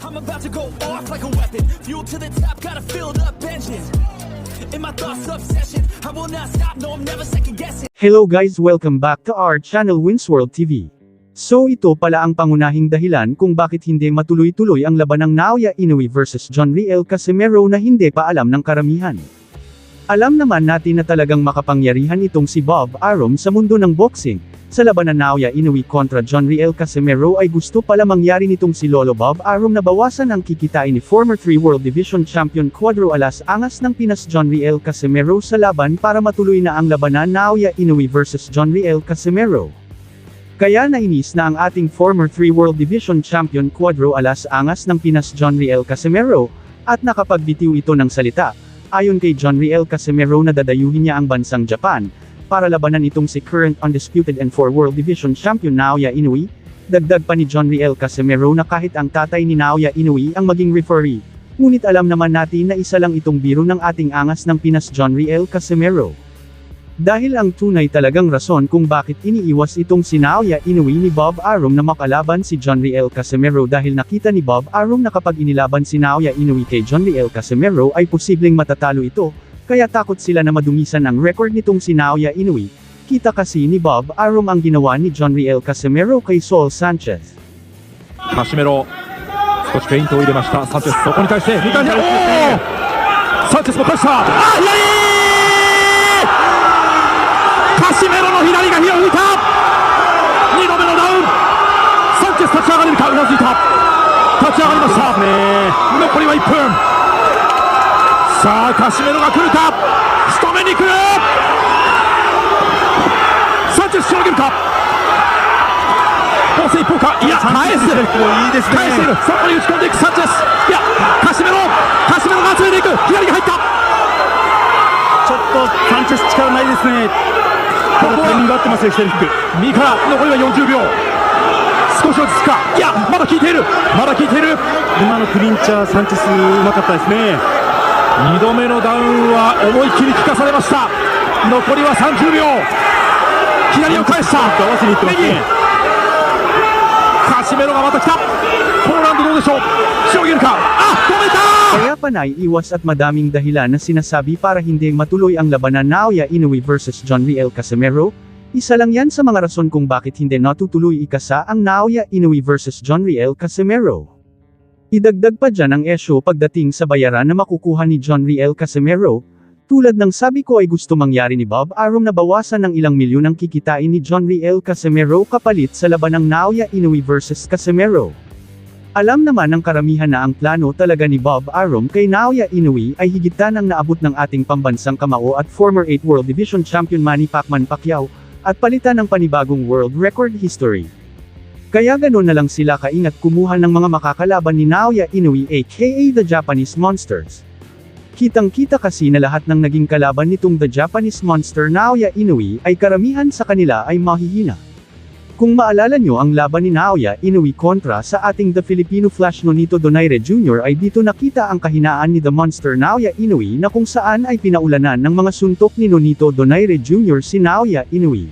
I'm about to go off like a weapon. Fuel to the top, got a filled up engine. In my thoughts, obsession. I will not stop, no, I'm never second guessing. Hello guys, welcome back to our channel Winsworld TV. So ito pala ang pangunahing dahilan kung bakit hindi matuloy-tuloy ang laban ng Naoya Inoue versus John Riel Casimero na hindi pa alam ng karamihan. Alam naman natin na talagang makapangyarihan itong si Bob Arum sa mundo ng boxing. Sa laban ng Naoya Inoue kontra John Riel Casimero ay gusto pala mangyari nitong si Lolo Bob Arum na bawasan ang kikitain ni former 3 World Division Champion Cuadro Alas Angas ng Pinas John Riel Casimero sa laban para matuloy na ang labanan Naoya Inoue versus John Riel Casimero. Kaya nainis na ang ating former 3 World Division Champion Cuadro Alas Angas ng Pinas John Riel Casimero, at nakapagbitiw ito ng salita. Ayon kay John Riel Casimero na dadayuhin niya ang bansang Japan, para labanan itong si current undisputed and 4 World Division Champion Naoya Inoue. Dagdag pa ni John Riel Casimero na kahit ang tatay ni Naoya Inoue ang maging referee, ngunit alam naman natin na isa lang itong biro ng ating angas ng Pinas John Riel Casimero. Dahil ang tunay talagang rason kung bakit iniiwas itong si Naoya Inoue ni Bob Arum na makalaban si John Riel Casimero dahil nakita ni Bob Arum na kapag inilaban si Naoya Inoue kay John Riel Casimero ay posibleng matatalo ito, kaya takot sila na madumisan ang record nitong si Naoya Inoue. Kita kasi ni Bob Arum ang ginawa ni John Riel Casimero kay Saul Sanchez. Casimero 少しフェイントを入れました。サンチェスそこに対して2回目、サンチェスも返した。カシメロの左が火を吹いた。2度目のダウン。サンチェス立ち上がれるか、うなずいた。立ち上がりました。残りは1分。さあカシメロが来るか。仕留めに来る。サンチェスしのげるか。コース一方か。いや返す。いいですね。返している。そこに打ち込んでいくサンチェス。いやカシメロが集めていく。左が入った。ちょっとサンチェス力ないですね。ここタイミング合ってますよ、左フック。右から残りは40秒。少し落ち着くか。いやまだ効いている。今のクリンチャーサンチェスうまかったですね。2度目のダウンは思いっきり効かされました。残りは30秒。左を返した。合わせにいってますね。カシメロがまた来た。ポーランドどうでしょう。しのげるか。止めた。Kaya panay iwas at madaming dahilan na sinasabi para hindi matuloy ang labanan Naoya Inoue versus John Riel Casimero. Isa lang yan sa mga rason kung bakit hindi natutuloy ikasa ang Naoya Inoue versus John Riel Casimero. Idagdag pa dyan ang esyo pagdating sa bayaran na makukuha ni John Riel Casimero. Tulad ng sabi ko ay gusto mangyari ni Bob Arum na bawasan ng ilang milyon ang kikitain ni John Riel Casimero kapalit sa laban ng Naoya Inoue versus Casimero. Alam naman ng karamihan na ang plano talaga ni Bob Arum kay Naoya Inoue ay higitan ang naabot ng ating pambansang kamao at former 8 World Division Champion Manny Pacquiao, at palitan ng panibagong world record history. Kaya ganoon na lang sila kaingat kumuha ng mga makakalaban ni Naoya Inoue aka The Japanese Monsters. Kitang-kita kasi na lahat ng naging kalaban nitong The Japanese Monster Naoya Inoue ay karamihan sa kanila ay mahihina. Kung maalala nyo ang laban ni Naoya Inoue kontra sa ating The Filipino Flash Nonito Donaire Jr. ay dito nakita ang kahinaan ni The Monster Naoya Inoue na kung saan ay pinaulanan ng mga suntok ni Nonito Donaire Jr. si Naoya Inoue.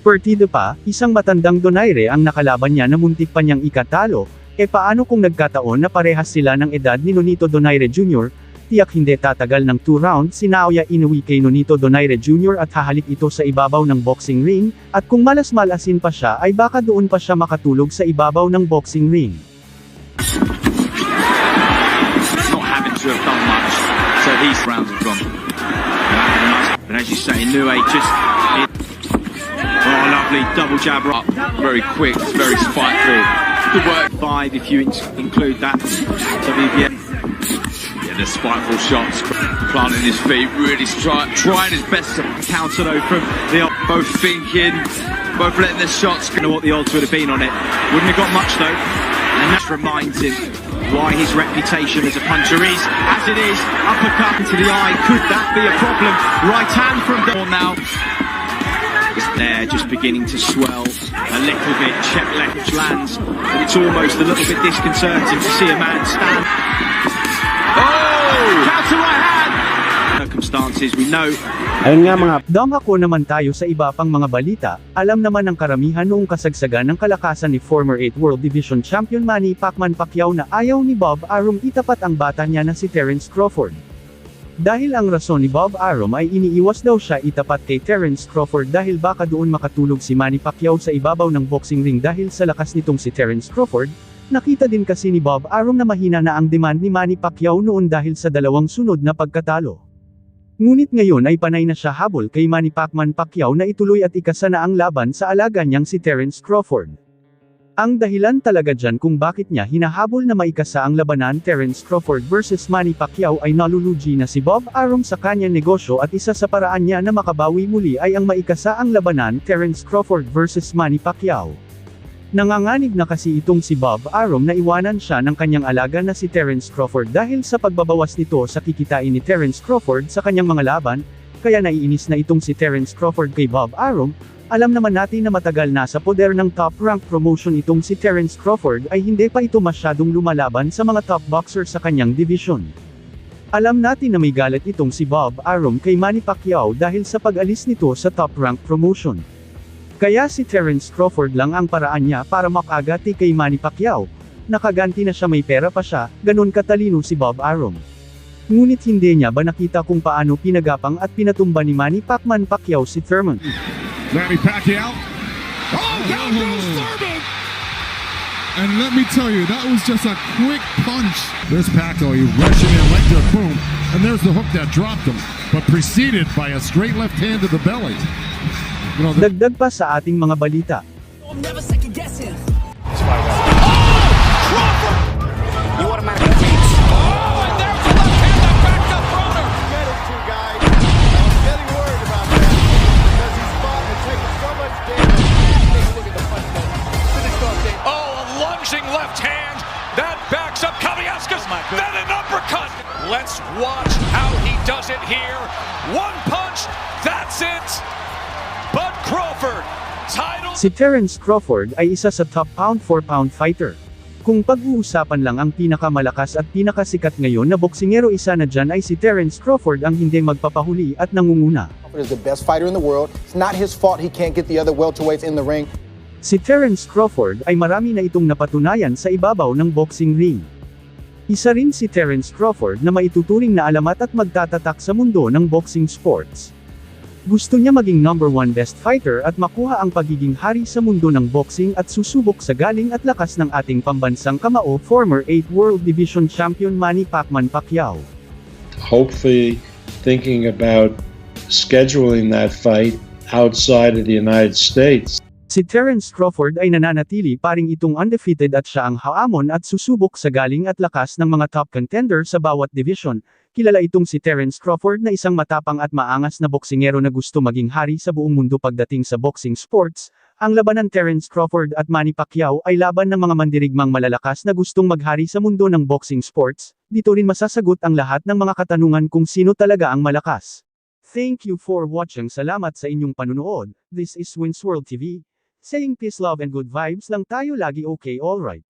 Partido pa, isang matandang Donaire ang nakalaban niya na muntik pa niyang ikatalo, paano kung nagkataon na parehas sila ng edad ni Nonito Donaire Jr., tiyak hindi tatagal ng 2 rounds si Naoya Inoue kay Nonito Donaire Jr. at hahalik ito sa ibabaw ng boxing ring, at kung malas-malasin pa siya ay baka doon pa siya makatulog sa ibabaw ng boxing ring. Not having to have done much, so these rounds have gone. And as you say, Inoue just lovely double jab up, very quick, very spiteful. Good work. 5 if you include that. WBA. The spiteful shots, planting his feet, really trying his best to counter though from the both thinking, both letting their shots. Don't know what the odds would have been on it. Wouldn't have got much though, and that reminds him why his reputation as a puncher is as it is. Uppercut into the eye, could that be a problem? Right hand from Dawn now. There, just beginning to swell a little bit. Check left lands, but it's almost a little bit disconcerting to see a man stand. Oh! Counter right hand! circumstances. We know Ayun nga mga Dumako naman tayo sa iba pang mga balita. Alam naman ng karamihan noong kasagsagan ng kalakasan ni former 8 World Division Champion Manny Pacquiao na ayaw ni Bob Arum itapat ang bata niya na si Terence Crawford. Dahil ang rason ni Bob Arum ay iniiwas daw siya itapat kay Terence Crawford dahil baka doon makatulog si Manny Pacquiao sa ibabaw ng boxing ring dahil sa lakas nitong si Terence Crawford. Nakita din kasi ni Bob Arum na mahina na ang demand ni Manny Pacquiao noon dahil sa dalawang sunod na pagkatalo. Ngunit ngayon ay panay na siya habol kay Manny Pacquiao na ituloy at ikasa na ang laban sa alaga niyang si Terence Crawford. Ang dahilan talaga dyan kung bakit niya hinahabol na maikasa ang labanan Terence Crawford versus Manny Pacquiao ay nalulugi na si Bob Arum sa kanyang negosyo at isa sa paraan niya na makabawi muli ay ang maikasa ang labanan Terence Crawford versus Manny Pacquiao. Nanganganib na kasi itong si Bob Arum na iwanan siya ng kanyang alaga na si Terence Crawford dahil sa pagbabawas nito sa kikitain ni Terence Crawford sa kanyang mga laban, kaya naiinis na itong si Terence Crawford kay Bob Arum. Alam naman natin na matagal na sa poder ng top rank promotion itong si Terence Crawford ay hindi pa ito masyadong lumalaban sa mga top boxer sa kanyang division. Alam natin na may galit itong si Bob Arum kay Manny Pacquiao dahil sa pag-alis nito sa top rank promotion. Kaya si Terence Crawford lang ang paraan niya para makagati kay Manny Pacquiao. Nakaganti na siya, may pera pa siya, ganun katalino si Bob Arum. Ngunit hindi niya ba nakita kung paano pinagapang at pinatumba ni Manny Pacquiao si Thurman? Manny Pacquiao. Oh, down goes Thurman! And let me tell you, that was just a quick punch. There's Pacquiao, he rushing in, leg to boom, and there's the hook that dropped him, but preceded by a straight left hand to the belly. You know, Dagdag pa sa ating mga balita. I'm never second guessing. You automatically change. Oh, and there's the left hand that backed up Broner. Get it to guys. I'm getting worried about that because he's fought and taken so much damage. Take a look at the punch though. Finished off Dave. Oh, a lunging left hand that backs up Kaliaskas. Then an uppercut. Let's watch how he does it here. One punch, that's it. Bud Crawford, title. Si Terence Crawford ay isa sa top pound-for-pound fighter. Kung pag-uusapan lang ang pinakamalakas at pinakasikat ngayon na boksingero, isa na dyan ay si Terence Crawford ang hindi magpapahuli at nangunguna. Crawford is the best fighter in the world. It's not his fault he can't get the other welterweights in the ring. Si Terence Crawford ay marami na itong napatunayan sa ibabaw ng boxing ring. Isa rin si Terence Crawford na maituturing na alamat at magtatatak sa mundo ng boxing sports. Gusto niya maging #1 best fighter at makuha ang pagiging hari sa mundo ng boxing at susubok sa galing at lakas ng ating pambansang kamao former 8 World Division Champion Manny Pacquiao. Hopefully thinking about scheduling that fight outside of the United States. Si Terence Crawford ay nananatili pa ring itong undefeated at siya ang haamon at susubok sa galing at lakas ng mga top contender sa bawat division. Kilala itong si Terence Crawford na isang matapang at maangas na boksingero na gusto maging hari sa buong mundo pagdating sa boxing sports. Ang labanan Terence Crawford at Manny Pacquiao ay laban ng mga mandirigmang malalakas na gustong maghari sa mundo ng boxing sports. Dito rin masasagot ang lahat ng mga katanungan kung sino talaga ang malakas. Thank you for watching. Salamat sa inyong panunood. This is Wins World TV. Saying peace, love and good vibes lang tayo lagi, okay, alright.